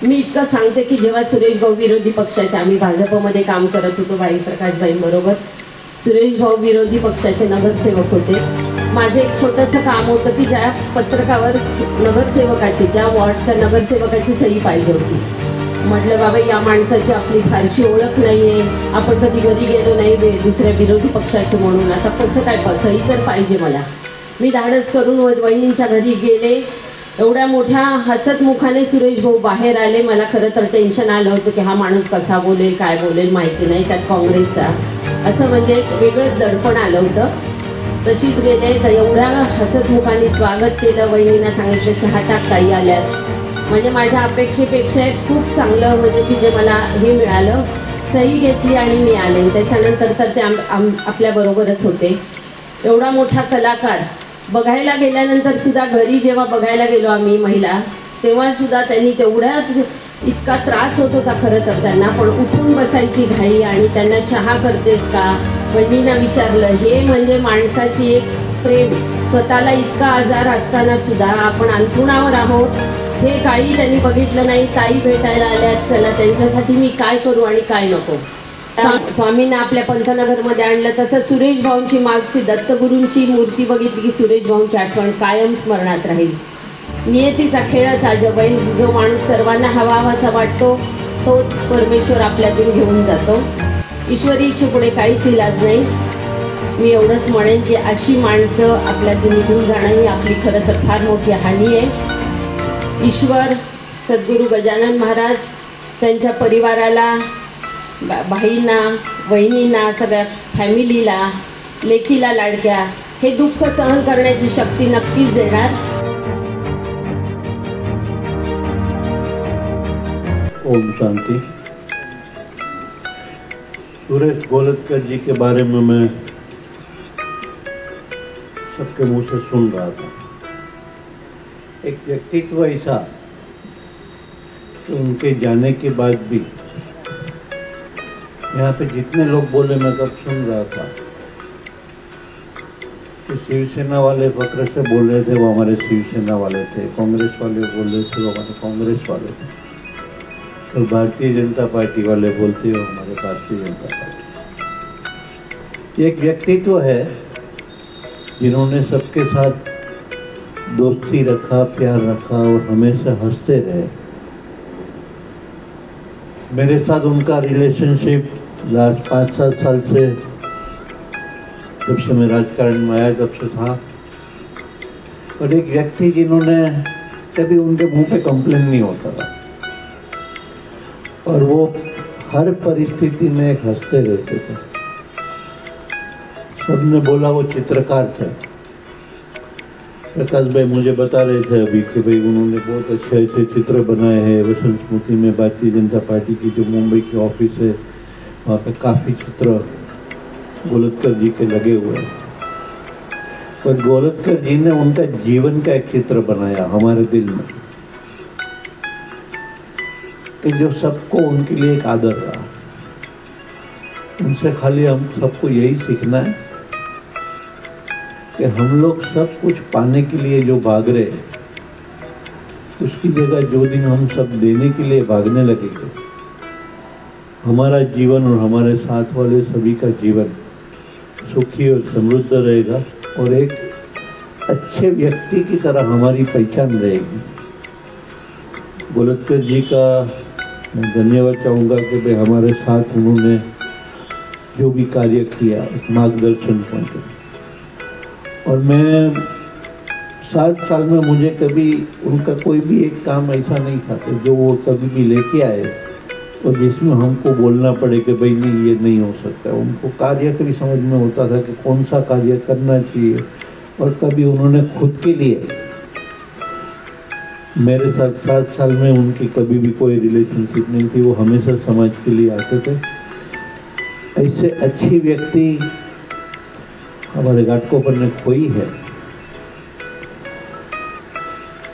मी इतकं सांगते की जेव्हा सुरेश भाऊ विरोधी पक्षाचे, आम्ही भाजपमध्ये काम करत होतो प्रकाशबाईंबरोबर, सुरेश भाऊ विरोधी पक्षाचे नगरसेवक होते. माझं एक छोटंसं काम होतं की ज्या पत्रकावर नगरसेवकाची, त्या वॉर्डच्या नगरसेवकाची सही पाहिजे होती. म्हटलं बाबा या माणसाची आपली फारशी ओळख नाही आहे, आपण कधी घरी गेलो नाही दुसऱ्या विरोधी पक्षाचे म्हणून, आता कसं काय सही तर पाहिजे मला. मी धाडस करून वहिनींच्या घरी गेले. एवढ्या मोठ्या हसत मुखाने सुरेश भाऊ बाहेर आले. मला खरं तर टेन्शन आलं होतं की हा माणूस कसा बोलेल काय बोलेल माहिती नाही, त्यात काँग्रेसचा, असं म्हणजे एक वेगळंच दडपण आलं होतं. तशीच गेले तर एवढ्या हसत मुखाने स्वागत केलं. वहिनींना सांगितलं चहा टाक ताई आल्यात. म्हणजे माझ्या अपेक्षेपेक्षा खूप चांगलं म्हणजे तिथे मला हे मिळालं. सही घेतली आणि मी आले. त्याच्यानंतर तर ते आपल्याबरोबरच होते. एवढा मोठा कलाकार बघायला गेल्यानंतर सुद्धा, घरी जेव्हा बघायला गेलो आम्ही महिला, तेव्हा सुद्धा त्यांनी तेवढ्याच इतका त्रास होत होता खरं तर त्यांना, पण उठून बसायची घाई आणि त्यांना चहा करतेस का वहिनींना विचारलं. हे म्हणजे माणसाची एक प्रेम. स्वतःला इतका आजार असताना सुद्धा आपण अंथरुणावर आहोत हे काही त्यांनी बघितलं नाही. ताई भेटायला आल्यात, चला त्यांच्यासाठी मी काय करू आणि काय नको. स्वामींना आपल्या पंतनगरमध्ये आणलं. तसं सुरेश भाऊंची मागची दत्तगुरूंची मूर्ती बघितली की सुरेश भाऊंची आठवण कायम स्मरणात राहील. नियतीचा खेळच अजब आहे. जो माणूस सर्वांना हवाहवासा वाटतो तोच परमेश्वर आपल्यातून घेऊन जातो. ईश्वरी इच्छेपुढे काहीच इलाज नाही. मी एवढंच म्हणेन की अशी माणसं आपल्यातून निघून जाणं ही आपली खरं तर फार मोठी हानी आहे. ईश्वर सद्गुरू गजानन महाराज त्यांच्या परिवाराला, भाईंना, वहिनींना, सगळ्या फॅमिलीला, लेकीला लाडक्या हे दुःख सहन करण्याची शक्ती नक्कीच देणार. ओम शांति। सुरेश गोलतकर जी के बारे में मैं सबके मुंह से सुन रहा था। एक व्यक्तित्व ऐसा कि उनके जाने के बाद भी यहाँ पे जितने लोग बोले, मैं तब सुन रहा था कि शिवसेना वाले फक्र से बोल रहे थे वो हमारे शिवसेना वाले थे, कांग्रेस वाले बोल रहे थे वो हमारे कांग्रेस वाले थे, और भारतीय जनता पार्टी वाले बोलते हो हमारे भारतीय जनता पार्टी। एक व्यक्तित्व है जिन्होंने सबके साथ दोस्ती रखा, प्यार रखा और हमेशा हंसते रहे। मेरे साथ उनका रिलेशनशिप लास्ट 5-7 साल से, जब से मैं राजकारण में आया तब से था। और एक व्यक्ति जिन्होंने कभी उनके मुंह पे कंप्लेन नहीं होता था और वो हर परिस्थिति में एक हंसते रहते थे। सबने बोला वो चित्रकार थे। प्रकाश भाई मुझे बता रहे थे अभी कि भाई उन्होंने बहुत अच्छे अच्छे चित्र बनाए हैं। वसंत स्मृति में भारतीय जनता पार्टी की जो मुंबई की ऑफिस है वहाँ पे काफ़ी चित्र गोलतकर जी के लगे हुए हैं। पर गोलतकर जी ने उनका जीवन का एक चित्र बनाया हमारे दिल में, कि जो सबको उनके लिए एक आदर रहा। उनसे खाली हम सबको यही सीखना है कि हम लोग सब कुछ पाने के लिए जो भाग रहे, उसकी जगह जो दिन हम सब देने के लिए भागने लगेंगे, हमारा जीवन और हमारे साथ वाले सभी का जीवन सुखी और समृद्ध रहेगा और एक अच्छे व्यक्ति की तरह हमारी पहचान रहेगी। गोलतकर जी का मैं धन्यवाद चाहूँगा कि भाई हमारे साथ उन्होंने जो भी कार्य किया, एक मार्गदर्शन पहुँचे। और मैं 7 साल में मुझे कभी उनका कोई भी एक काम ऐसा नहीं था कि जो वो कभी भी लेके आए और जिसमें हमको बोलना पड़े कि भाई नहीं ये नहीं हो सकता। उनको कार्य की समझ में होता था कि कौन सा कार्य करना चाहिए। और कभी उन्होंने खुद के लिए, मेरे साथ 7 साल में उनकी कभी भी कोई रिलेशनशिप नहीं थी, वो हमेशा समाज के लिए आते थे। ऐसे अच्छी व्यक्ति हमारे घाटकोपर ने खोई है।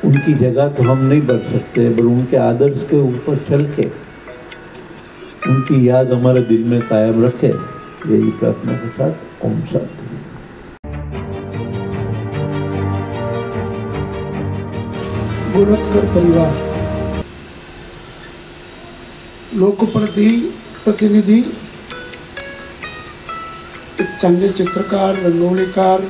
उनकी जगह तो हम नहीं बढ़ सकते, पर उनके आदर्श के ऊपर चल के उनकी याद हमारे दिल में कायम रखे, यही प्रार्थना के साथ ओम शांति। गोलतकर परिवार लोकप्रतिनिधी, एक चांगले चित्रकार, रंगवणीकार,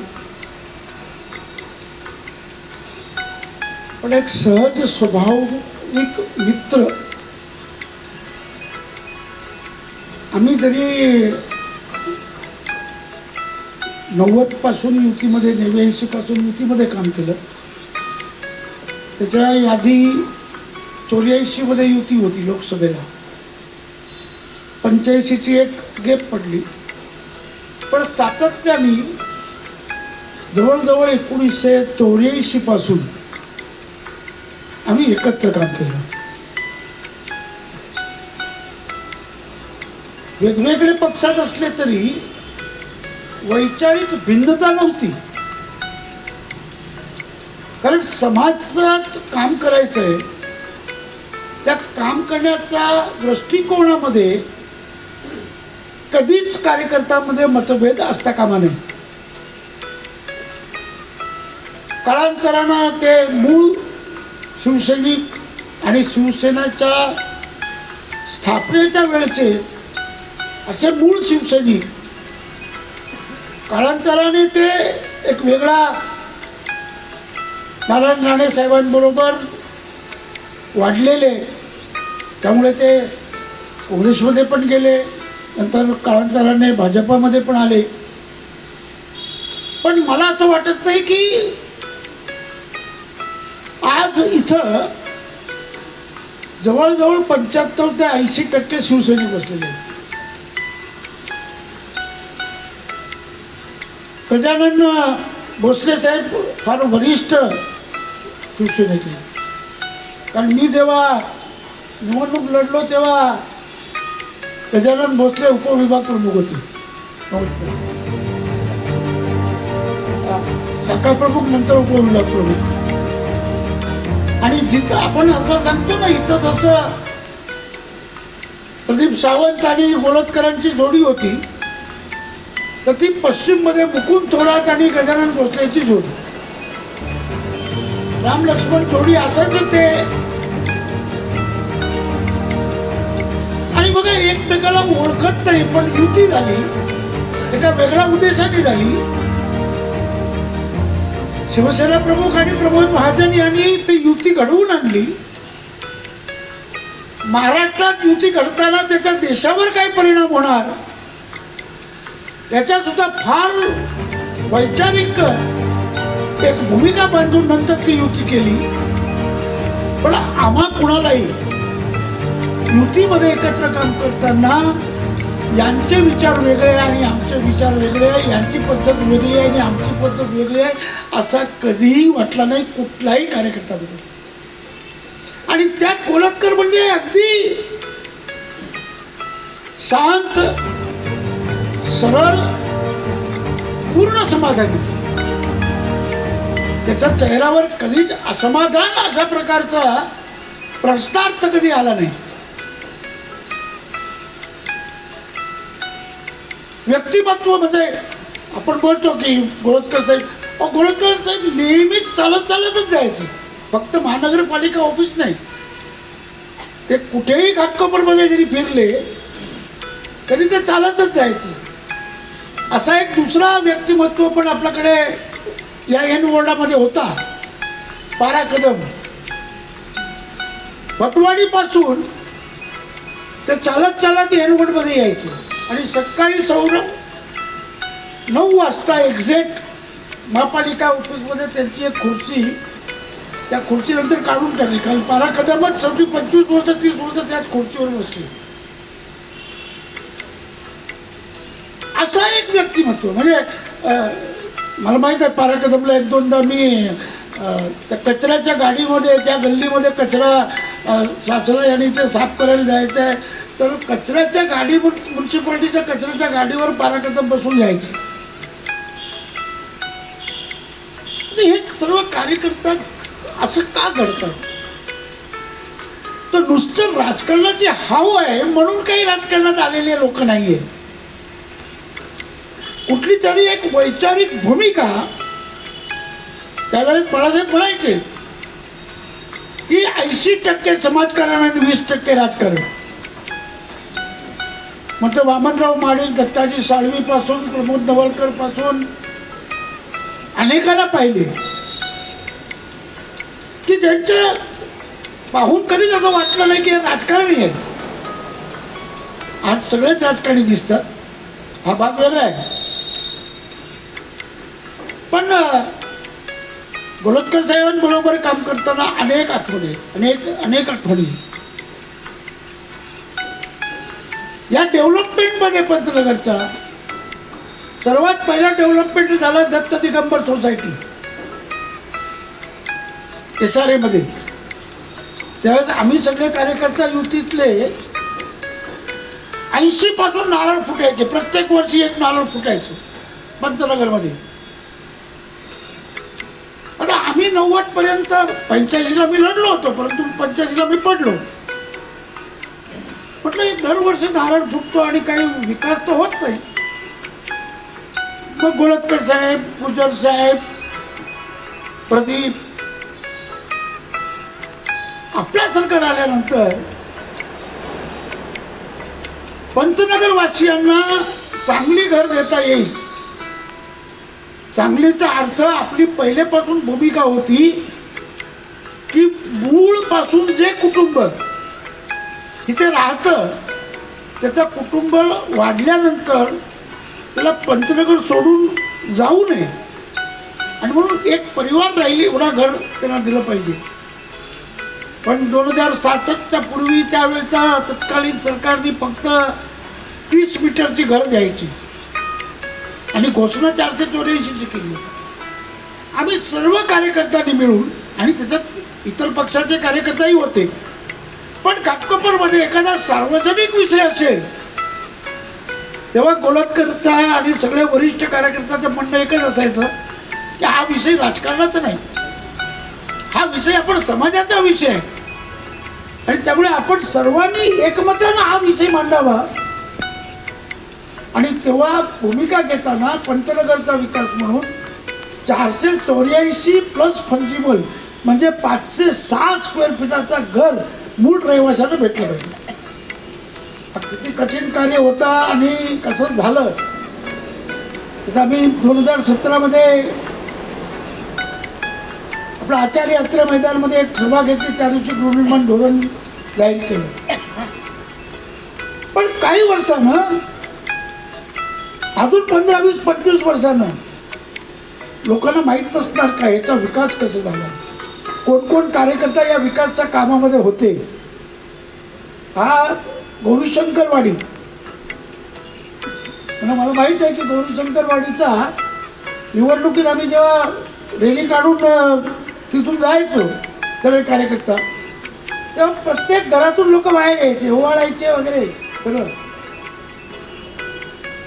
पण एक सहज स्वभाविक मित्र. आम्ही जरी 90 पासून युतीमध्ये, 89 पासून युतीमध्ये काम केलं, त्याच्या आधी 84 मध्ये युती होती लोकसभेला, 85ची एक गेप पडली, पण सातत्याने जवळजवळ 1984 पासून आम्ही एकत्र काम केलं. वेगवेगळे पक्षात असले तरी वैचारिक भिन्नता नव्हती, कारण समाजात काम करायचंय, त्या काम करण्याच्या दृष्टिकोनामध्ये कधीच कार्यकर्त्यांमध्ये मतभेद असता कामा नये. कालांतरानं ते मूळ शिवसैनिक आणि शिवसेनेच्या स्थापनेच्या वेळचे असे मूळ शिवसैनिक कालांतराने ते एक वेगळा नारायण राणे साहेबांबरोबर वाढलेले, त्यामुळे ते काँग्रेसमध्ये पण गेले, नंतर कालांतराने भाजपामध्ये पण आले. पण मला असं वाटत नाही की आज इथं जवळजवळ 75 ते 80% शिवसैनिक बसलेले आहेत. गजानन भोसले साहेब फार वरिष्ठ शिवसैनिक आहे, कारण मी जेव्हा निवडणूक लढलो तेव्हा गजानन भोसले उपविभाग प्रमुख होते, शाखा प्रमुख, नंतर उपविभाग प्रमुख. आणि जिथं आपण असं सांगतो ना, इथं जसं प्रदीप सावंत आणि गोलतकरांची जोडी होती, तर ती पश्चिममध्ये मुकुंद थोरात आणि गजानन भोसलेची जोडी, राम लक्ष्मण जोडी असायचं ते. आणि बघा, एकमेकाला ओळखत नाही, पण युती झाली एका वेगळ्या उद्देशाने झाली. शिवसेना प्रमुख आणि प्रमोद महाजन यांनी ती युती घडवून आणली. महाराष्ट्रात युती घडताना त्याचा देशावर काय परिणाम होणार याच्या सुद्धा फार वैचारिक एक भूमिका बांधून नंतर ती युती केली. पण आम्हा कुणालाही युतीमध्ये एकत्र काम करताना यांचे विचार वेगळे आणि आमचे विचार वेगळे आहे, यांची पद्धत वेगळी आहे आणि आमची पद्धत वेगळी आहे, असा कधीही वाटला नाही कुठलाही कार्यकर्त्याबद्दल. आणि त्यात कोलतकर म्हणजे अगदी शांत, सरळ, पूर्ण समाधानी. त्याच्या चेहऱ्यावर कधीच असमाधान अशा प्रकारचा प्रश्नार्थ कधी आला नाही. व्यक्तिमत्व म्हणजे आपण बोलतो की गोळतकर साहेब नेहमीच चालतच जायचे, फक्त महानगरपालिका ऑफिस नाही, ते कुठेही घाटकोपरमध्ये जरी फिरले तरी ते चालतच जायचे. असा एक दुसरा व्यक्तिमत्व पण आपल्याकडे या एन वॉर्डामध्ये होता, पारा कदम. भटवाडी पासून ते चालत एन वॉर्डमध्ये यायचे आणि सकाळी 9 वाजता एक्झॅक्ट महापालिका ऑफिसमध्ये त्यांची एक खुर्ची, त्या खुर्चीनंतर काढून टाकली, कारण पारा कदमच 25 वर्ष 30 वर्ष त्याच खुर्चीवर बसले. असा एक व्यक्तिमत्व. म्हणजे मला माहित आहे, पारा कदमला 1-2दा मी त्या कचऱ्याच्या गाडीमध्ये, त्या गल्लीमध्ये कचरा साचला आणि ते साफ करायला जायचं आहे, तर कचऱ्याच्या गाडी, म्युन्सिपाल्टीच्या कचऱ्याच्या गाडीवर पारा कदम बसून जायचे. हे सर्व कार्यकर्ता असं का घडतात? तर नुसतं राजकारणाची हाव आहे म्हणून काही राजकारणात आलेले लोक नाहीये. कुठली तरी एक वैचारिक भूमिका. त्यावेळेस बाळासाहेब म्हणायचे की 80% समाजकारण आणि 20% राजकारण. म्हणजे वामनराव माळी, दत्ताजी साळवी पासून प्रमोद नवलकर पासून अनेकाला पाहिले की ज्यांचे पाहून कधीच असं वाटलं नाही की हे राजकारणी आहेत. आज सगळेच राजकारणी दिसतात, हा भाग वेगळा आहे. पण गोलतकर साहेबांबरोबर काम करताना अनेक आठवणी या डेव्हलपमेंटमध्ये पंतनगरचा सर्वात पहिला डेव्हलपमेंट झाला दत्त दिगंबर सोसायटी SRA मध्ये. त्यावेळेस आम्ही सगळे कार्यकर्ता युतीतले 80 पासून नारळ फुटायचे, प्रत्येक वर्षी एक नारळ फुटायचं पंतनगरमध्ये. आता आम्ही 90 पर्यंत 85ला मी लढलो होतो, परंतु 85ला मी पडलो. म्हटलं दरवर्षी नारळ फुटतो आणि काही विकास तर होत नाही. मग गोलतकर साहेब, गुजर साहेब, प्रदीप आपल्या सरकार आल्यानंतर पंतनगर वासियांना चांगली घर देता येईल. चांगलीचा अर्थ आपली पहिलेपासून भूमिका होती की मूळ पासून जे कुटुंब इथे राहतं त्याचं कुटुंब वाढल्यानंतर त्याला पंतनगर सोडून जाऊ नये आणि म्हणून एक परिवार राहील एवढा घर त्यांना दिलं पाहिजे. पण 2007च्या पूर्वी त्यावेळेचा तत्कालीन सरकारने फक्त 30 मीटरची घर द्यायची आणि घोषणा 484ची केली. आम्ही सर्व कार्यकर्त्यांनी मिळून, आणि त्याच्यात इतर पक्षाचे कार्यकर्ताही होते, पण घाटकोपरमध्ये एखादा सार्वजनिक विषय असेल तेव्हा गोलतकरचा आणि सगळे वरिष्ठ कार्यकर्त्याचं म्हणणं एकच असायचं की हा विषय राजकारणाचा नाही, हा विषय आपण समाजाचा विषय आहे आणि त्यामुळे आपण सर्वांनी एकमतानं हा विषय मांडावा. आणि तेव्हा भूमिका घेताना पंतनगरचा विकास म्हणून 484 प्लस फंजिबल म्हणजे 506 स्क्वेअर फीटाचा घर मूळ रहिवाशाला भेटलं पाहिजे. किती कठीण कार्य होता आणि कसं झालं. आता आम्ही 2017 मध्ये आपलं आचार्य अत्रे मैदानामध्ये एक सभा घेतली, त्या दिवशी गृहनिर्माण धोरण जाहीर केलं. पण काही वर्षानं, अजून 15, 20, 25 वर्षानं लोकांना माहीत नसणार का याचा विकास कसा झाला, कोण कोण कार्यकर्ता या विकासाच्या कामामध्ये होते. हा गौरीशंकरवाडी, मला माहित आहे की गौरीशंकरवाडीचा निवडणुकीत आम्ही जेव्हा रॅली काढून तिथून जायचो सगळे कार्यकर्ता, तेव्हा प्रत्येक घरातून लोक बाहेर यायचे, ओवाळायचे वगैरे सगळं.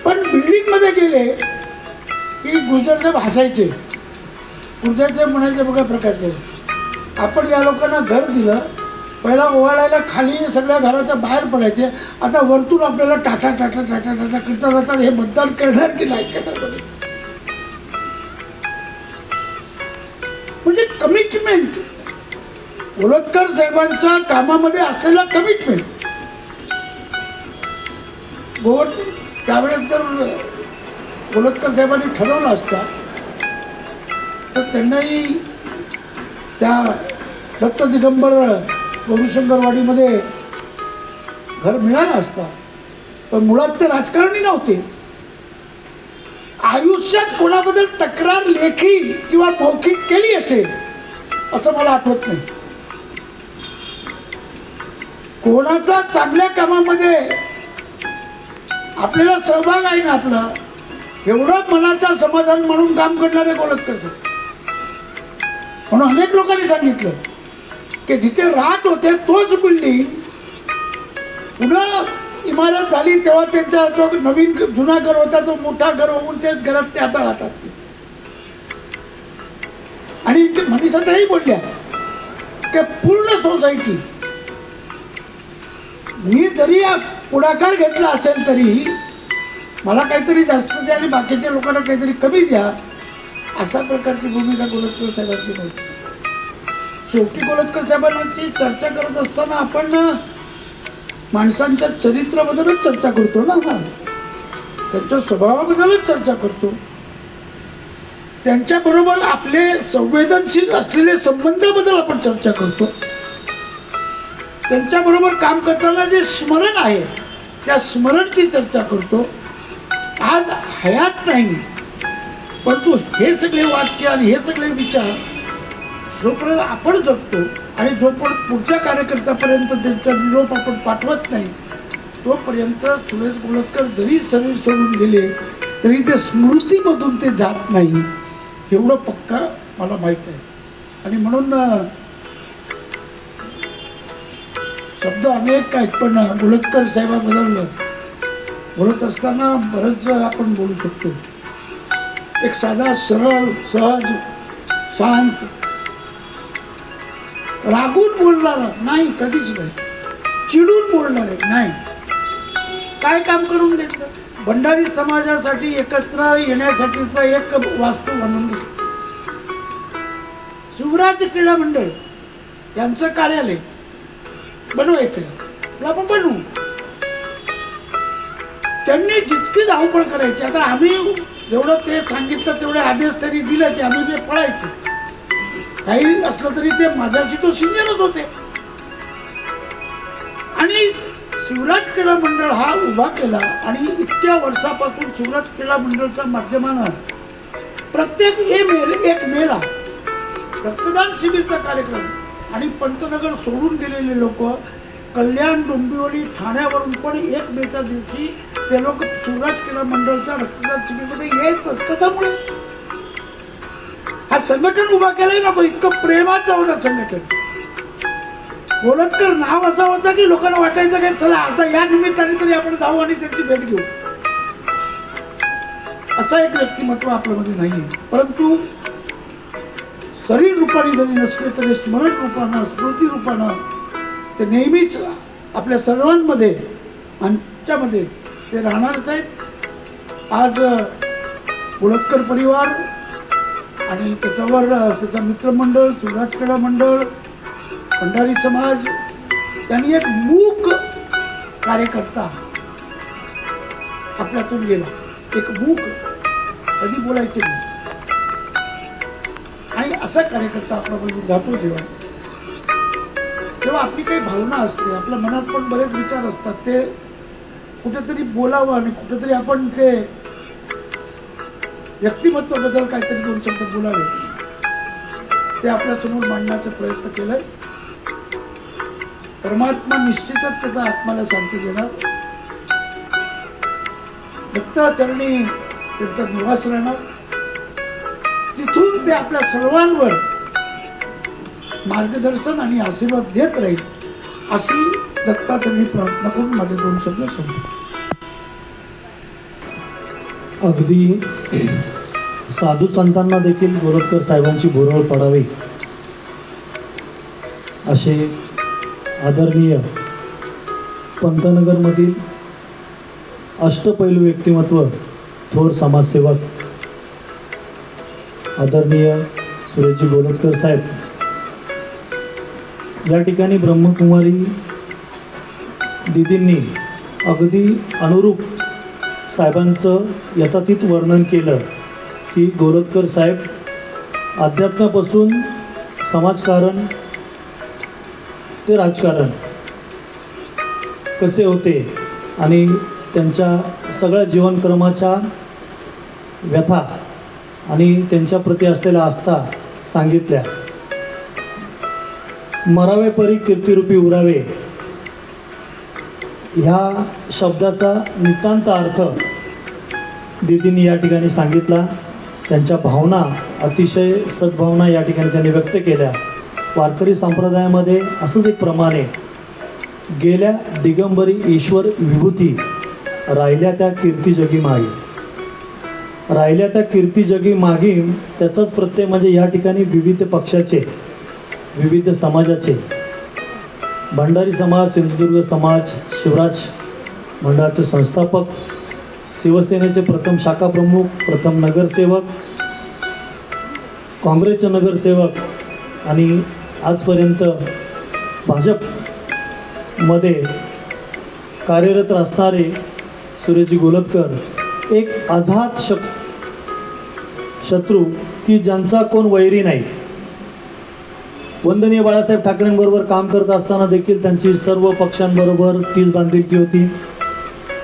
पण बिल्डिंग मध्ये गेले की गुजरसाहेब हसायचे. गुजरसाहेब म्हणायचे, बघा प्रकाश भाऊ, आपण या लोकांना घर दिलं, पहिला ओवाळायला खाली सगळ्या घराच्या बाहेर पडायचे, आता वरतून आपल्याला टाटा टाटा टाटा टाटा करता जातात, हे मतदान करणार की नाही करणार. म्हणजे कमिटमेंट, गोलतकर साहेबांच्या कामामध्ये असलेला कमिटमेंट. त्यावेळेस जर गोलतकर साहेबांनी ठरवलं असता तर त्यांनाही त्या दत्त दिगंबर गौरीशंकरवाडीमध्ये घर मिळालं असता. पण मुळात ते राजकारणी नव्हते. आयुष्यात कोणाबद्दल तक्रार लेखी किंवा मौखिक केली असेल असं मला आठवत नाही. कोणाचा चांगल्या कामामध्ये आपल्याला सहभाग आहे ना, आपला एवढं मनाचा समाधान म्हणून काम करणारे गोलतकर साहेब. म्हणून अनेक लोकांनी सांगितलं की जिथे राहत होते तोच बिल्डिंग पुन्हा इमारत झाली तेव्हा त्यांचा जो नवीन जुना घर होता तो मोठा घर होऊन तेच घरात ते आता राहतात. आणि मनीषाताई बोलल्या की पूर्ण सोसायटी, मी जरी पुढाकार घेतला असेल तरी मला काहीतरी जास्त द्या आणि बाकीच्या लोकांना काहीतरी कमी द्या, अशा प्रकारची भूमिका गोलतकर साहेबांची नव्हती. शेवटी गोलतकर साहेबांची चर्चा करत असताना आपण माणसांच्या चरित्राबद्दलच चर्चा करतो ना, हा त्यांच्या स्वभावाबद्दलच चर्चा करतो. त्यांच्याबरोबर आपले संवेदनशील असलेले संबंधाबद्दल आपण चर्चा करतो. त्यांच्याबरोबर काम करताना जे स्मरण आहे त्या स्मरणची चर्चा करतो. आज हयात नाही, परंतु हे सगळे वाक्य आणि हे सगळे विचार जोपर्यंत आपण जगतो आणि जोपर्यंत पुढच्या कार्यकर्त्यापर्यंत त्यांचा निरोप आपण पाठवत नाही, तोपर्यंत सुरेश गोलतकर जरी शरीर सोडून गेले तरी ते स्मृतीमधून ते जात नाही, एवढं पक्का मला माहीत आहे. आणि म्हणून शब्द अनेक आहेत, पण गोलतकर साहेबाबद्दल बोलत असताना बरंच आपण बोलू शकतो. एक साधा सरळ सहज शांत रागून बोलणारा नाही, कधीच नाही, चिडून बोलणारे नाही. काय काम करून घेतलं, भंडारी समाजासाठी एकत्र येण्यासाठीचा एक वास्तू बनवून घेतलं. शिवराज क्रीडा मंडळ यांचं कार्यालय बनवायचं, आपण बनवू. त्यांनी जितकी धावपळ करायची, आता आम्ही जेवढं ते सांगितलं तेवढे आदेश त्यांनी दिले की आम्ही ते पळायचे. काही असलं तरी ते माझ्याशी तो सिनियरच होते. आणि शिवराज क्रीडा मंडळ हा उभा केला आणि इतक्या वर्षापासून शिवराज क्रीडा मंडळच्या माध्यमानं प्रत्येक एक मेला रक्तदान शिबिरचा कार्यक्रम आणि पंतनगर सोडून गेलेले लोक कल्याण, डोंबिवली, ठाण्यावरून पण 1 मेच्या दिवशी ते लोक शिवराज क्रीडा मंडळच्या रक्तदान शिबिरमध्ये यायचं. कशामुळे हा संघटन उभा केलंय ना, इतकं प्रेमाचं होतं संघटन. गोलतकर नाव असं होतं की लोकांना वाटायचं की चला आता या निमित्ताने तरी आपण जाऊ आणि त्यांची भेट घेऊ. असं एक व्यक्तिमत्व आपल्यामध्ये नाही. परंतु शरीर रूपाने जरी नसले तरी स्मरण रूपानं, स्मृती रूपानं ते नेहमीच आपल्या सर्वांमध्ये आमच्यामध्ये ते राहणारच आहेत. आज गोलतकर परिवार आणि त्याच्यावर त्याचा मित्रमंडळ, शिवराज क्रीडा मंडळ, भंडारी समाज यांनी एक मूक कार्यकर्ता आपल्यातून गेला. एक मूक, कधी बोलायचे नाही, आणि असा कार्यकर्ता आपल्याबरोबर जातो तेव्हा आपली काही भावना असते, आपल्या मनात पण बरेच विचार असतात, ते कुठेतरी बोलावं आणि कुठेतरी आपण ते व्यक्तिमत्वाबद्दल काहीतरी 2 शब्द बोलावे, ते आपल्यासमोर मांडण्याचा प्रयत्न केलाय. परमात्मा निश्चितच त्याचा आत्म्याला शांती देणार. दत्ताचरणी त्यांचा निवास राहणार, तिथून ते आपल्या सर्वांवर मार्गदर्शन आणि आशीर्वाद देत राहील, अशी दत्ताचरणी प्रार्थना करून माझे 2 शब्द संपतो. अगदी साधू संतांना देखील गोलतकर साहेबांची भुरळ पडावी असे आदरणीय पंतनगरमधील अष्टपैलू व्यक्तिमत्व, थोर समाजसेवक आदरणीय सुरेशजी गोलतकर साहेब या ठिकाणी ब्रह्मकुमारी दिदींनी अगदी अनुरूप साहेबांचं यथातीत वर्णन केलं की गोलतकर साहेब अध्यात्मापासून समाजकारण ते राजकारण कसे होते आणि त्यांच्या सगळ्या जीवनक्रमाच्या व्यथा आणि त्यांच्याप्रती असलेल्या आस्था सांगितल्या. मरावे परी कीर्तिरूपी उरावे ह्या शब्दाचा नितांत अर्थ दीदींनी या ठिकाणी सांगितला. त्यांच्या भावना, अतिशय सद्भावना या ठिकाणी त्यांनी व्यक्त केल्या. वारकरी संप्रदायामध्ये असंच एक प्रमाण आहे, गेल्या दिगंबरी ईश्वर विभूती राहिल्या त्या कीर्ती जगी मागी. राहिल्या त्या कीर्ती जगी मागी त्याचाच प्रत्यय म्हणजे या ठिकाणी विविध पक्षाचे, विविध समाजाचे, भंडारी समाज, सिंधुदुर्ग समाज, शिवराज मंडळाचे संस्थापक, शिवसेनेचे प्रथम शाखा प्रमुख, प्रथम नगरसेवक, काँग्रेसचे नगरसेवक आणि आजपर्यंत भाजपमध्ये कार्यरत असणारे सुरेशजी गोलतकर एक अजात शत्रू की ज्यांचा कोण वैरी नाही. वंदनीय बाळासाहेब ठाकरेंबरोबर काम करत असताना देखील त्यांची सर्व पक्षांबरोबर तीच बांधिलकी होती.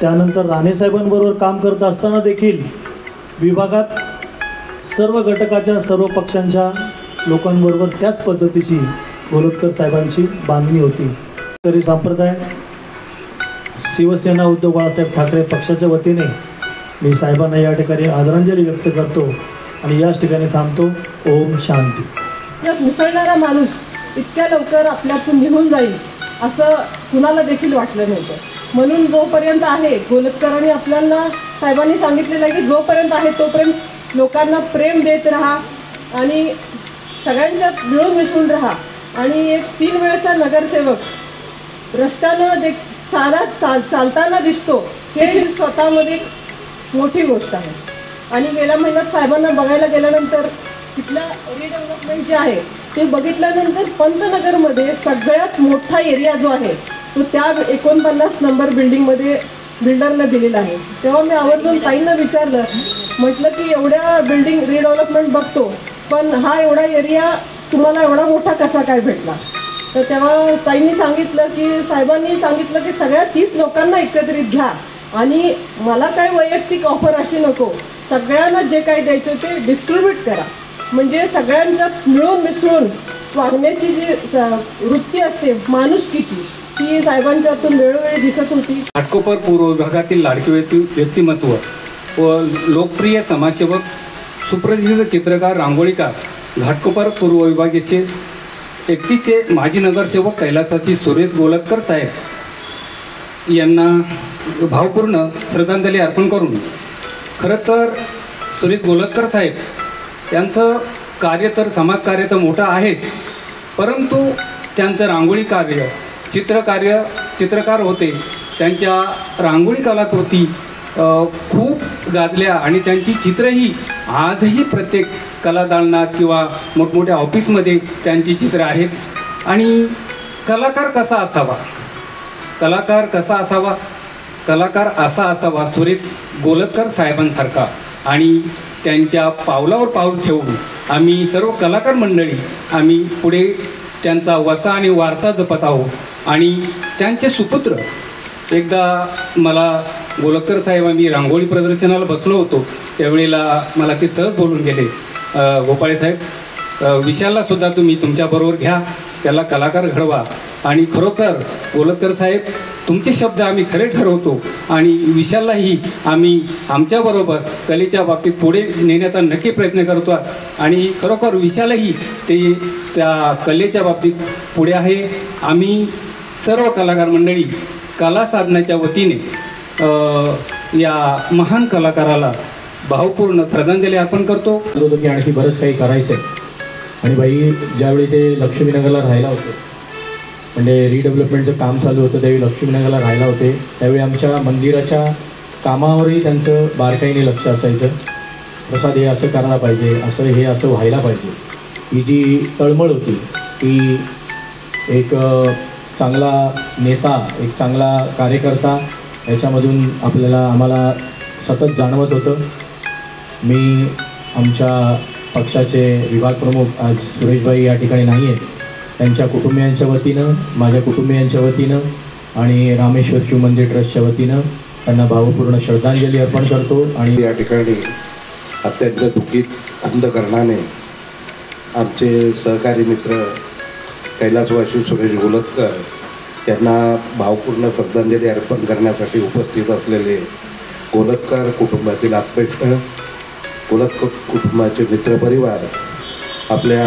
त्यानंतर राणेसाहेबांबरोबर काम करत असताना देखील विभागात सर्व घटकाच्या सर्व पक्षांच्या लोकांबरोबर त्याच पद्धतीची गोलतकर साहेबांची बांधणी होती. तरी संप्रदाय शिवसेना उद्धव बाळासाहेब ठाकरे पक्षाच्या वतीने मी साहेबांना या ठिकाणी आदरांजली व्यक्त करतो आणि याच ठिकाणी थांबतो. ओम शांती. मिसळणारा माणूस इतक्या लवकर आपल्यातून निघून जाईल असं कुणाला देखील वाटलं नव्हतं. म्हणून जोपर्यंत आहे गोलतकरांनी आपल्याला साहेबांनी सांगितलेलं आहे की जोपर्यंत आहे तोपर्यंत लोकांना प्रेम देत राहा आणि सगळ्यांच्यात मिळून मिसळून राहा. आणि एक 3 वेळचा नगरसेवक रस्त्यानं चालताना दिसतो हे स्वतःमध्ये मोठी गोष्ट आहे. आणि गेल्या महिन्यात साहेबांना बघायला गेल्यानंतर तिथलं रिडेव्हलपमेंट जे आहे ते बघितल्यानंतर पंतनगरमध्ये सगळ्यात मोठा एरिया जो आहे तो त्या 49 नंबर बिल्डिंगमध्ये बिल्डरला दिलेला आहे. तेव्हा मी आवर्जून ताईंना विचारलं, म्हटलं की एवढ्या बिल्डिंग रिडेव्हलपमेंट बघतो पण हा एवढा एरिया तुम्हाला एवढा मोठा कसा काय भेटला. तर तेव्हा ताईंनी सांगितलं की साहेबांनी सांगितलं की सगळ्या 30 लोकांना एकत्रित घ्या आणि मला काय वैयक्तिक ऑफर अशी नको, सगळ्यांना जे काही द्यायचं ते डिस्ट्रीब्यूट करा. म्हणजे सगळ्यांच्यात मिळून मिसळून वागण्याची जी वृत्ती असते माणुसकीची ती साहेबांच्यातून वेळोवेळी दिसत होती. घाटकोपर पूर्व विभागातील लाडके व्यक्तिमत्व व लोकप्रिय समाजसेवक सुप्रसिद्ध चित्रकार रांगोळीकार घाटकोपर पूर्व विभागाचे 31चे माजी नगरसेवक कैलासाची सुरेश गोलतकर साहेब यांना भावपूर्ण श्रद्धांजली अर्पण करून, खरं तर सुरेश गोलतकर साहेब यांचं कार्य तर समाजकार्य तर मोठं आहेच, परंतु त्यांचं रांगोळी कार्य चित्रकार होते. त्यांच्या रांगोळी कलाकृती खूप गाजल्या आणि त्यांची चित्रही आजही प्रत्येक कलादालनात किंवा मोठमोठ्या ऑफिसमध्ये त्यांची चित्र आहेत. आणि कलाकार कसा असा असावा सुरेश गोलतकर साहेबांसारखा. आणि त्यांच्या पावलावर पाऊल ठेवून आम्ही सर्व कलाकार मंडळी आम्ही पुढे त्यांचा वसा आणि वारसा जपत आहोत. आणि त्यांचे सुपुत्र एकदा मला गोलतकर साहेब आम्ही रांगोळी प्रदर्शनाला बसलो होतो त्यावेळेला मला ते सहज बोलून गेले, गोपाळे साहेब विशाललासुद्धा तुम्ही तुमच्याबरोबर घ्या, त्याला कलाकार घडवा. आणि खरोखर गोलतकर साहेब तुमचे शब्द आम्ही खरे ठरवतो आणि विशाललाही आम्ही आमच्याबरोबर कलेच्या बाबतीत पुढे नेण्याचा नक्की प्रयत्न करतो. आणि खरोखर विशालही ते त्या कलेच्या बाबतीत पुढे आहे. आम्ही सर्व कलाकार मंडळी कला साधनाच्या वतीने या महान कलाकाराला भावपूर्ण श्रद्धांजली अर्पण करतो. की आणखी बरंच काही करायचं आहे. आणि बाई ज्यावेळी ते लक्ष्मीनगरला राहायला होते, म्हणजे रिडेव्हलपमेंटचं काम चालू होतं त्यावेळी लक्ष्मीनगरला राहायला होते, त्यावेळी आमच्या मंदिराच्या कामावरही त्यांचं बारकाईने लक्ष असायचं. प्रसाद हे असं करायला पाहिजे, हे असं व्हायला पाहिजे. ही जी तळमळ होती ती एक चांगला नेता, एक चांगला कार्यकर्ता याच्यामधून आम्हाला सतत जाणवत होतं. मी आमच्या पक्षाचे विभाग प्रमुख आज सुरेशभाई या ठिकाणी नाही आहेत, त्यांच्या कुटुंबियांच्या वतीनं, माझ्या कुटुंबियांच्या वतीनं आणि रामेश्वर शिव मंदिर ट्रस्टच्या वतीनं त्यांना भावपूर्ण श्रद्धांजली अर्पण करतो. आणि या ठिकाणी अत्यंत दुःखित अंधकरणाने आमचे सहकारी मित्र कैलासवासी सुरेश गोलतकर यांना भावपूर्ण श्रद्धांजली अर्पण करण्यासाठी उपस्थित असलेले गोलतकर कुटुंबातील आत्मेष्ट, गोलतकर कुटुंबाचे मित्रपरिवार, आपल्या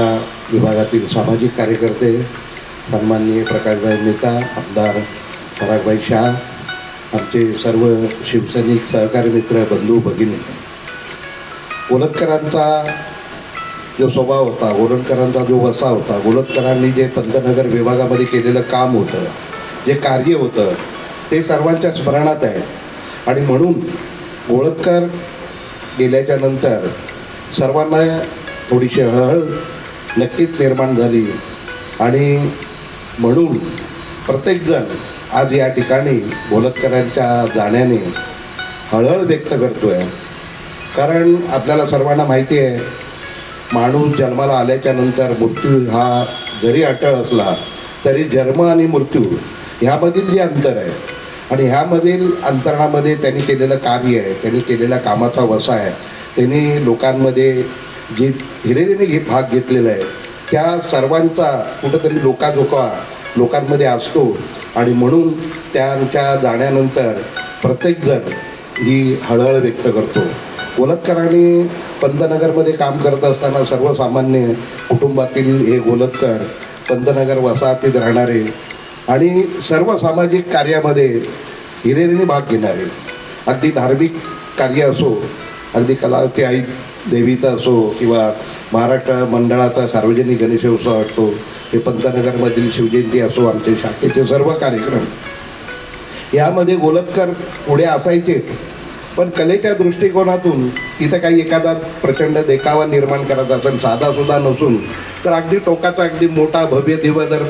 विभागातील सामाजिक कार्यकर्ते, सन्माननीय प्रकाशभाई मेहता, आमदार परागभाई शाह, आमचे सर्व शिवसैनिक सहकारी मित्र, बंधू भगिनी. गोलतकरांचा जो स्वभाव होता, गोलतकरांचा जो वसा होता, गोलतकरांनी जे पंतनगर विभागामध्ये केलेलं काम होतं, जे कार्य होतं ते सर्वांच्या स्मरणात आहे. आणि म्हणून गोलतकर गेल्याच्या नंतर सर्वांना थोडीशी हळहळ नक्कीच निर्माण झाली. आणि म्हणून प्रत्येकजण आज या ठिकाणी गोलतकरांच्या जाण्याने हळहळ व्यक्त करतोय. कारण आपल्याला सर्वांना माहिती आहे, माणूस जन्माला आल्याच्या नंतर मृत्यू हा जरी अटळ असला तरी जन्म आणि मृत्यू ह्यामधील जे अंतर आहे आणि ह्यामधील अंतरामध्ये त्यांनी केलेलं कार्य आहे, त्यांनी केलेल्या कामाचा वसा आहे, त्यांनी लोकांमध्ये जी हिरिरीने भाग घेतलेला आहे त्या सर्वांचा कुठंतरी लोकाजोका लोकांमध्ये असतो. आणि म्हणून त्यांच्या जाण्यानंतर प्रत्येकजण ही हळहळ व्यक्त करतो. गोलतकरांनी पंतनगरमध्ये काम करत असताना सर्वसामान्य कुटुंबातील हे गोलतकर पंतनगर वसाहतीत राहणारे आणि सर्व सामाजिक कार्यामध्ये हिरिरीने भाग घेणारे, अगदी धार्मिक कार्य असो, अगदी कलावती आई देवीचा असो किंवा महाराष्ट्र मंडळाचा सार्वजनिक गणेशोत्सव असतो, ते पंतनगरमधील शिवजयंती असो, आमचे शाखेचे सर्व कार्यक्रम यामध्ये गोलतकर पुढे असायचे. पण कलेच्या दृष्टिकोनातून तिथं काही एखादा प्रचंड देखावा निर्माण करायचा असेल, साधासुद्धा नसून तर अगदी टोकाचा अगदी मोठा भव्य दिव्य जर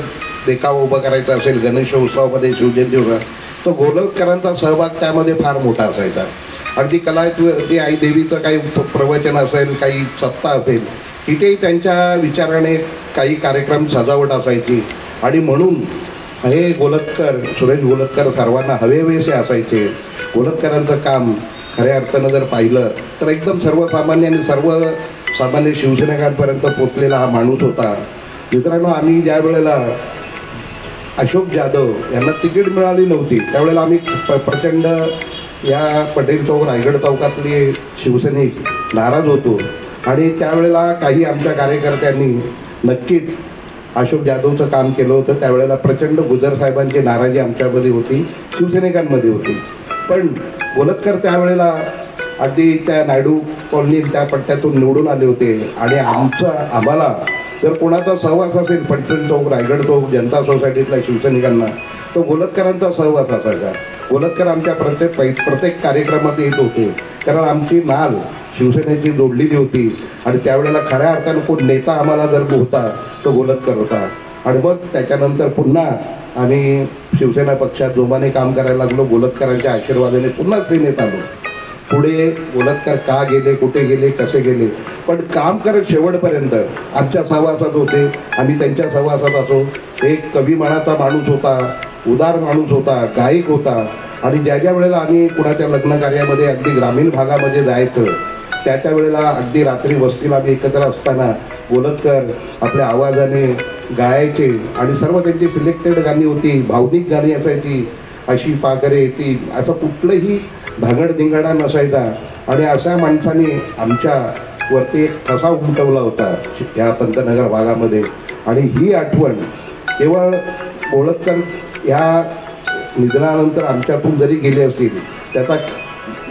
देखावा उभा करायचा असेल गणेशोत्सवामध्ये शिवजयंतीवर, तर गोलतकरांचा सहभाग त्यामध्ये फार मोठा असायचा. अगदी कलावती आई देवीचं काही प्रवचन असेल, काही सत्ता असेल, तिथेही त्यांच्या विचाराने काही कार्यक्रम सजावट असायची. आणि म्हणून हे गोलतकर, सुरेश गोलतकर सर्वांना हवेहवेसे असायचे. गोलतकरांचं काम खऱ्या अर्थानं जर पाहिलं तर एकदम सर्वसामान्य आणि सर्वसामान्य शिवसैनिकांपर्यंत पोचलेला हा माणूस होता. मित्रांनो, आम्ही ज्या वेळेला अशोक जाधव यांना तिकीट मिळाली नव्हती त्यावेळेला आम्ही प्रचंड या पटेल चौक रायगड चौकातले शिवसैनिक नाराज होतो. आणि त्यावेळेला काही आमच्या कार्यकर्त्यांनी नक्कीच अशोक जाधवचं काम केलं होतं. त्यावेळेला प्रचंड गुजर साहेबांची नाराजी आमच्यामध्ये होती, शिवसैनिकांमध्ये होती. पण गोलतकर त्यावेळेला अगदी त्या नायडू कॉलनी त्या पट्ट्यातून निवडून आले होते. आणि आम्हाला जर कोणाचा सहवास असेल पटेल चौक रायगड चौक जनता सोसायटीतल्या शिवसैनिकांना, तो गोलतकरांचा सहवास असायचा. गोलतकर आमच्या प्रत्येक कार्यक्रमात येत होते, कारण आमची नाल शिवसेनेची जोडलेली होती. आणि त्यावेळेला खऱ्या अर्थानं कोण नेता आम्हाला जर होता तो गोलतकर होता. आणि मग त्याच्यानंतर पुन्हा आम्ही शिवसेना पक्षात जोमाने काम करायला लागलो. गोलतकरांच्या आशीर्वादाने पुन्हा सेनेत आलो. पुढे गोलतकर का गेले, कुठे गेले, कसे गेले, पण काम करत शेवटपर्यंत आमच्या सहवासात होते. आम्ही त्यांच्या सहवासात असो. एक कवी मनाचा माणूस होता, उदार माणूस होता, गायक होता. आणि ज्या वेळेला आम्ही कुणाच्या लग्न कार्यामध्ये अगदी ग्रामीण भागामध्ये जायचं त्या वेळेला अगदी रात्री वस्तीला आम्ही एकत्र असताना गोलतकर आपल्या आवाजाने गायचे. आणि सर्व त्यांची सिलेक्टेड गाणी होती, भावनिक गाणी असायची, अशी पागरे ती, असं कुठलंही धांगडधिंगाणा नसायचा. आणि अशा माणसाने आमच्यावरती एक ठसा उमटवला होता या पंतनगर भागामध्ये. आणि ही आठवण केवळ गोलतकर या निधनानंतर आमच्यातून जरी गेले असतील, त्याचा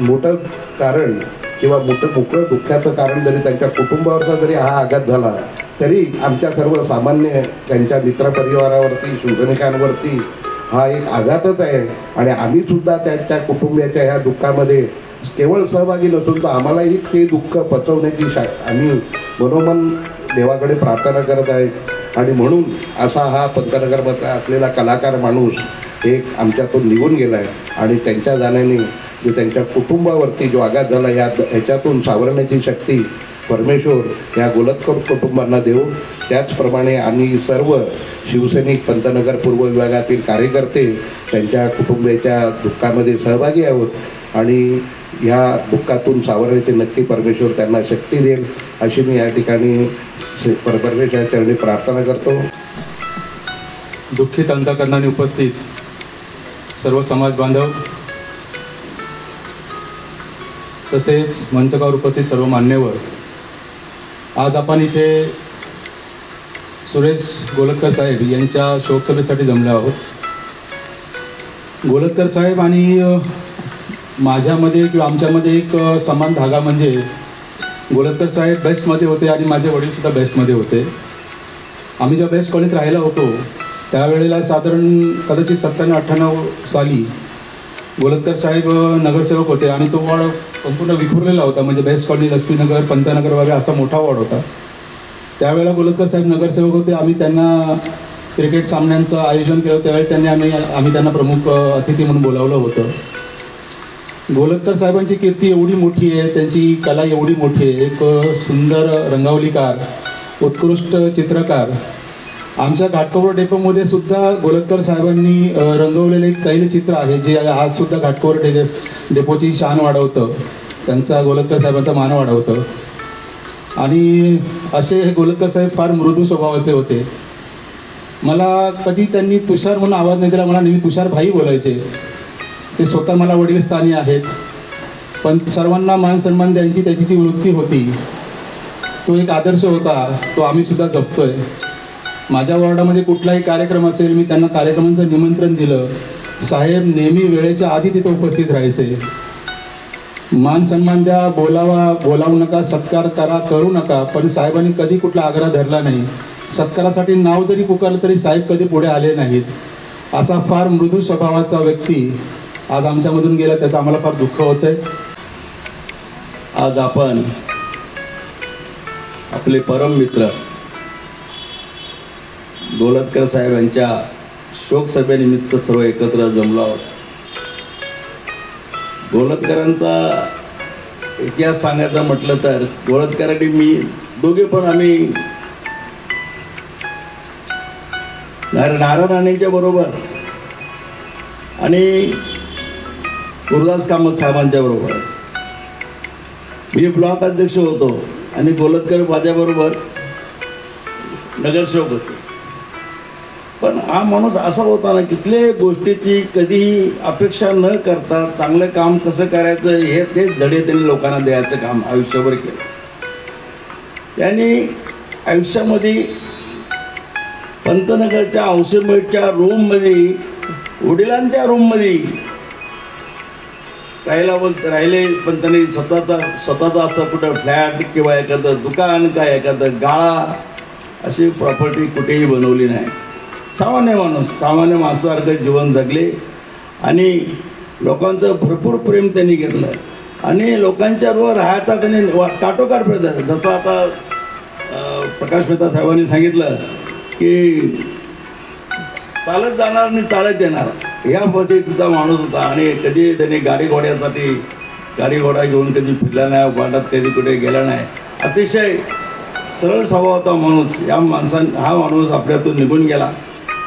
मोठं कारण किंवा मोठं दुःखाचं कारण जरी त्यांच्या कुटुंबावरचा जरी हा आघात झाला तरी आमच्या सर्व सामान्य त्यांच्या मित्रपरिवारावरती, शिवसैनिकांवरती हा एक आघातच आहे. आणि आम्ही सुद्धा त्या कुटुंबियाच्या ह्या दुःखामध्ये केवळ सहभागी नसून तर आम्हालाही ते दुःख पचवण्याची आम्ही मनोमन देवाकडे प्रार्थना करत आहेत. आणि म्हणून असा हा पंतनगरमध्ये असलेला कलाकार माणूस एक आमच्यातून निघून गेला आहे. आणि त्यांच्या जाण्याने जो त्यांच्या कुटुंबावरती जो आघात झाला ह्याच्यातून सावरण्याची शक्ती परमेश्वर या गोलतकर कुटुंबांना देऊ. त्याचप्रमाणे आम्ही सर्व शिवसैनिक पंतनगर पूर्व विभागातील कार्यकर्ते त्यांच्या कुटुंबियाच्या दुःखामध्ये सहभागी आहोत. आणि ह्या दुःखातून सावरण्याची नक्की परमेश्वर त्यांना शक्ती देईल अशी मी या ठिकाणी परमेश्वराच्या चरणी प्रार्थना करतो. दुःखित अंतःकरणाने उपस्थित सर्व समाज बांधव तसेच मंचकावर उपस्थित सर्व मान्यवर, आज आपण इथे सुरेश गोलतकर साहेब यांच्या शोकसभेसाठी जमले आहोत. गोलतकर साहेब आणि माझ्यामध्ये किंवा आमच्यामध्ये एक समान धागा म्हणजे गोलतकर साहेब बेस्टमध्ये होते आणि माझे वडीलसुद्धा बेस्टमध्ये होते. आम्ही ज्या बेस्ट कॉलनीत राहायला होतो त्यावेळेला साधारण कदाचित 97-98 साली गोलतकर साहेब नगरसेवक होते. आणि तो वॉर्ड संपूर्ण विखुरलेला होता, म्हणजे बेस्ट कॉलनी, लक्ष्मीनगर, पंतनगर वगैरे असा मोठा वॉर्ड होता. त्यावेळेला गोलतकर साहेब नगरसेवक होते. आम्ही त्यांना क्रिकेट सामन्यांचं आयोजन केलं त्यावेळी आम्ही त्यांना प्रमुख अतिथी म्हणून बोलावलं होतं. गोलतकर साहेबांची कीर्ती एवढी मोठी आहे, त्यांची कला एवढी मोठी आहे. एक सुंदर रंगवलीकार, उत्कृष्ट चित्रकार. आमच्या घाटकोपर डेपोमध्ये सुद्धा गोलतकर साहेबांनी रंगवलेले एक तैलचित्र आहे जे आजसुद्धा घाटकोपर डेपोची शान वाढवतं, त्यांचा गोलतकर साहेबांचा मान वाढवतं. आणि असे हे गोलतकर साहेब फार मृदू स्वभावाचे होते. मला कधी त्यांनी तुषार म्हणून आवाज नाही दिला, मला नेहमी तुषार भाई बोलायचे. ते स्वतः मला वडीलस्थानी आहेत, पण सर्वांना मान सन्मान द्यायची त्याची जी वृत्ती होती तो एक आदर्श होता, तो आम्हीसुद्धा जपतोय. माझ्या वॉर्डामध्ये कुठलाही कार्यक्रम असेल, मी त्यांना कार्यक्रमांचं निमंत्रण दिलं, साहेब नेहमी वेळेच्या आधी तिथे उपस्थित राहायचे. मान सन्मान द्या, बोलावू नका, सत्कार करा, करू नका, पण साहेबांनी कधी कुठला आग्रह धरला नाही. सत्कारासाठी नाव जरी पुकारलं तरी साहेब कधी पुढे आले नाहीत. असा फार मृदू स्वभावाचा व्यक्ती आज आमच्यामधून गेला, त्याचं आम्हाला फार दुःख होतंय. आज आपण आपले परम मित्र गोलतकर साहेब यांच्या शोकसभेनिमित्त सर्व एकत्र जमलो आहोत. गोलतकरांचा इतिहास सांगायचा म्हटलं तर गोलतकरांनी मी दोघे पण आम्ही नारायण राणेंच्या बरोबर आणि गुरुदास कामत साहेबांच्या बरोबर मी ब्लॉक अध्यक्ष होतो आणि गोलतकर माझ्याबरोबर नगरसेवक होते. पण हा माणूस असा होता ना, कुठल्याही गोष्टीची कधीही अपेक्षा न करता चांगलं काम कसं करायचं हे तेच धडे त्यांनी लोकांना द्यायचं काम आयुष्यभर केलं. त्यांनी आयुष्यामध्ये पंतनगरच्या औषधमेडच्या रूममध्ये, वडिलांच्या रूममध्ये राहिले, पण त्यांनी स्वतःचा असं कुठं फ्लॅट किंवा एखादं दुकान काय एखादं गाळा अशी प्रॉपर्टी कुठेही बनवली नाही. सामान्य माणूस, सामान्य माणसासारखं जीवन जगले आणि लोकांचं भरपूर प्रेम त्यांनी घेतलं आणि लोकांच्या बरोबर राहायचा त्यांनी काटोकाट प्रयत्न. जसं आता प्रकाश मेहता साहेबांनी सांगितलं की चालत जाणार आणि चालत येणार या पद्धतीचा माणूस होता. आणि कधी त्यांनी गाडी घोडा घेऊन कधी फिरला नाही, वाटात कधी कुठे गेला नाही. अतिशय सरळ स्वभावाचा माणूस. हा माणूस आपल्यातून निघून गेला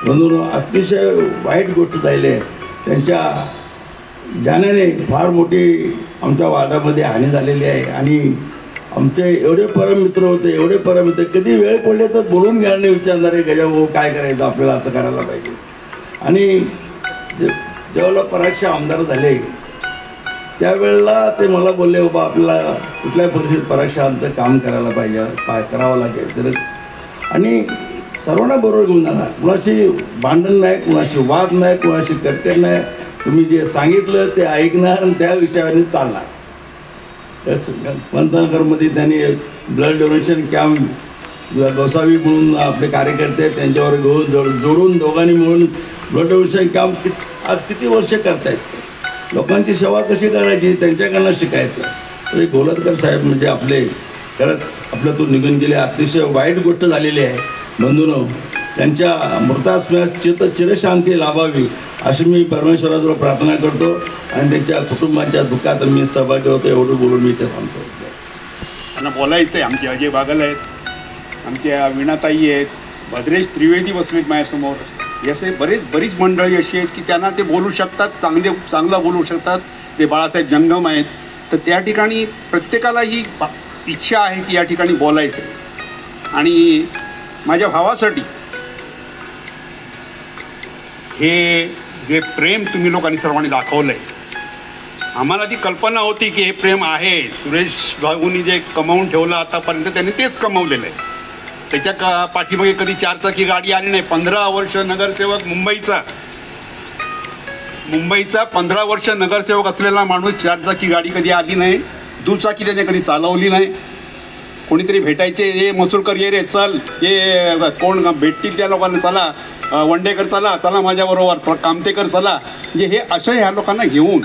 म्हणून अतिशय वाईट गोष्ट झाली आहे. त्यांच्या जाण्याने फार मोठी आमच्या वार्डामध्ये हानी झालेली आहे. आणि आमचे एवढे परम मित्र होते, एवढे परम मित्र, कधी वेळ पडले तर बोलून घ्यायला विचारणारे गजाभाऊ काय करायचं, आपल्याला असं करायला पाहिजे. आणि जेव्हा पराक्षे आमदार झाले त्यावेळेला ते मला बोलले, बाबा आपल्याला कुठल्याही परिस्थितीत पराक्षांचं काम करायला पाहिजे, करावं लागेल तर. आणि सर्वांना बरोबर घेऊन जाणार, कुणाशी भांडण नाही, कुणाशी वाद नाही, कुणाशी कटकट नाही. तुम्ही जे सांगितलं ते ऐकणार आणि त्या विषयाने चालणार. पंतनगरमध्ये त्यांनी ब्लड डोनेशन कॅम्प गोसावी म्हणून आपले कार्यकर्ते त्यांच्यावर जोडून दोघांनी मिळून ब्लड डोनेशन कॅम्प आज किती वर्ष करतायत. लोकांची सेवा कशी करायची त्यांच्याकडनं शिकायचं. तरी गोलतकर साहेब म्हणजे आपले खरंच आपल्यातून निघून गेले. अतिशय वाईट गोष्ट झालेली आहे. बंधूंनो, त्यांच्या मृतात्म्यास चिरशांती लाभावी अशी मी परमेश्वराजवळ प्रार्थना करतो आणि त्यांच्या कुटुंबाच्या दुःखात मी सहभागी होतो. एवढं बोलून मी ते थांबतो. त्यांना बोलायचं आहे. आमचे अजय बागल आहेत, आमच्या वीणाताई आहेत, भद्रेश त्रिवेदी बसलेत माझ्यासमोर. असे बरीच मंडळी अशी आहेत की त्यांना ते बोलू शकतात, चांगलं बोलू शकतात. ते बाळासाहेब जंगम आहेत. तर त्या ठिकाणी प्रत्येकाला ही इच्छा आहे की या ठिकाणी बोलायचं आहे. आणि माझ्या भावासाठी हे जे प्रेम तुम्ही लोकांनी सर्वांनी दाखवलं आहे, आम्हाला ती कल्पना होती की हे प्रेम आहे. सुरेश भाऊंनी जे कमावून ठेवलं आतापर्यंत त्यांनी तेच कमावलेलं आहे. त्याच्या पाठीमागे कधी चारचाकी गाडी आली नाही. 15 वर्ष नगरसेवक, मुंबईचा 15 वर्ष नगरसेवक असलेला माणूस चारचाकी गाडी कधी आली नाही. दुचाकी त्याने कधी चालवली नाही. कोणीतरी भेटायचे, हे मसूरकर ये रे चल, हे कोण भेटतील त्या लोकांना, चला वंडेकर चला माझ्याबरोबर, कामतेकर चला. म्हणजे हे असं ह्या लोकांना घेऊन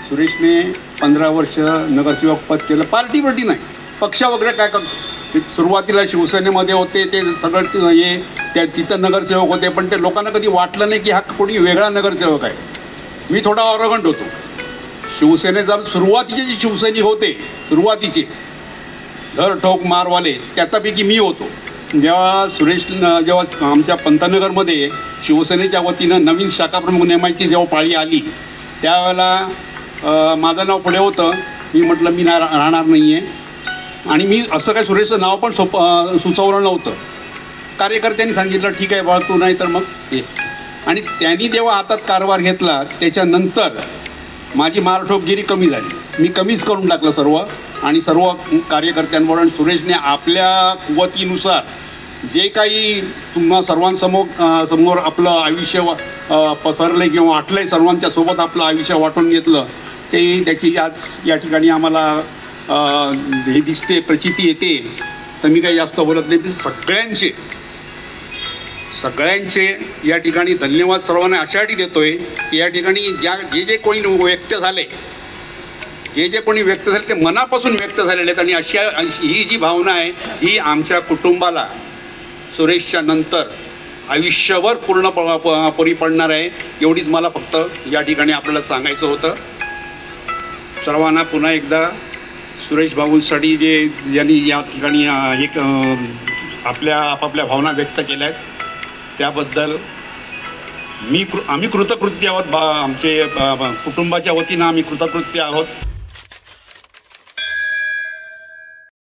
सुरेशने 15 वर्ष नगरसेवक पद केलं. पार्टी नाही, पक्ष वगैरे काय. सुरुवातीला शिवसेनेमध्ये होते, ते सगळं हे तिथं नगरसेवक होते, पण ते लोकांना कधी वाटलं नाही की हा कोणी वेगळा नगरसेवक आहे. मी थोडा ऑरगंट होतो. शिवसेनेचा सुरुवातीचे जे शिवसैनिक होते, सुरुवातीचे धर ठोक मारवाले, त्याच्यापैकी मी होतो. जेव्हा आमच्या पंतनगरमध्ये शिवसेनेच्या वतीनं नवीन शाखाप्रमुख नेमायची जेव्हा पाळी आली, त्यावेळेला माझं नाव पुढे होतं. मी म्हटलं मी राहणार नाही आहे, आणि मी असं काय सुरेशचं नाव पण सुचवलं नव्हतं. कार्यकर्त्यांनी सांगितलं ठीक आहे बाळ तू नाही तर मग हे, आणि त्यांनी जेव्हा हातात कारभार घेतला त्याच्यानंतर माझी मारठोकगिरी कमी झाली. मी कमीच करून टाकलं सर्व, आणि सर्व कार्यकर्त्यांवर. आणि सुरेशने आपल्या कुवतीनुसार जे काही तुम्हा समोर आपलं आयुष्य पसरलं किंवा वाटलं, सर्वांच्या सोबत आपलं आयुष्य वाटून घेतलं, ते त्याची आज या ठिकाणी आम्हाला हे दिसते, प्रचिती येते. तर मी काही जास्त बोलत नाही. सगळ्यांचे या ठिकाणी धन्यवाद सर्वांना अशासाठी देतोय की या ठिकाणी जे कोणी व्यक्त झाले, जे कोणी व्यक्त झाले ते मनापासून व्यक्त झालेले आहेत. आणि ही जी भावना आहे ही आमच्या कुटुंबाला सुरेशच्या नंतर आयुष्यभर पूर्ण परी पडणार आहे. एवढीच मला फक्त या ठिकाणी आपल्याला सांगायचं होतं. सर्वांना पुन्हा एकदा सुरेश भाऊंसाठी ज्यांनी या ठिकाणी एक आपापल्या भावना व्यक्त केल्या आहेत त्याबद्दल आम्ही कृतकृत्य आहोत. आमचे कुटुंबाच्या वतीनं आम्ही कृतकृत्य आहोत.